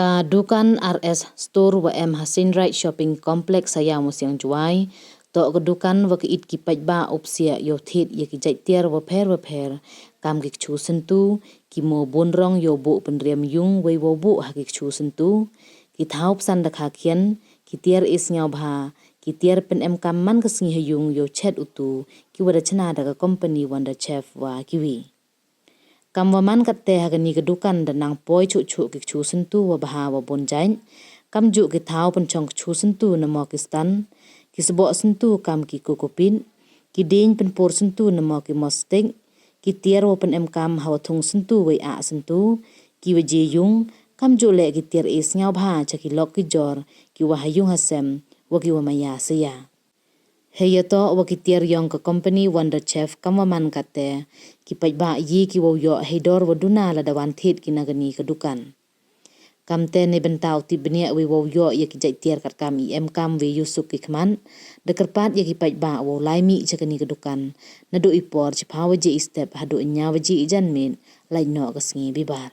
Kadukan RS Store wa em Hasin Right Shopping Complex saya musiang juai. Tok kedukan wa ke it ki pajba opsia yo thit ye ki jai tiar wa pher kam ki chu sentu ki mo bonrong yo bo penrem yung wei wo bo ha ki chu sentu ki thaup san da kha khian ki tiar is ngau bha ki tiar pen em kam man ka singi yung yo chet utu ki wa chana da company Wonderchef wa kiwi kam wa man katte ha ni kedukan da nangpoi chu ki chu sentu wa bha wa bon jain kam ju ki thau pen chong chu sentu na mo ki stan ki sebo sentu kam ki kokopin ki ding pen por sentu na mo ki mostek ki tiar wa pen em kam ha thung sentu wei a sentu ki wa je yung kam ju le ki tiar is ngau bha cha ki lok ki jor ki wa hayung hasem wa ki wa maya sia heya to wa ki tiar yong ka company Wonderchef kam wa man katte ki pajba yi ki wo yo hedor wa duna la dawan thit ki nagani kedukan kam te ne bentau ti benia we wo yo ye ki jai tiar kat kam i em kam we yusuk ki khman de kerpat ye ki pajba wo lai mi chakani kedukan na do ipor chi phawa je step hadu nya wa ji jan min lai no ka sngi bibar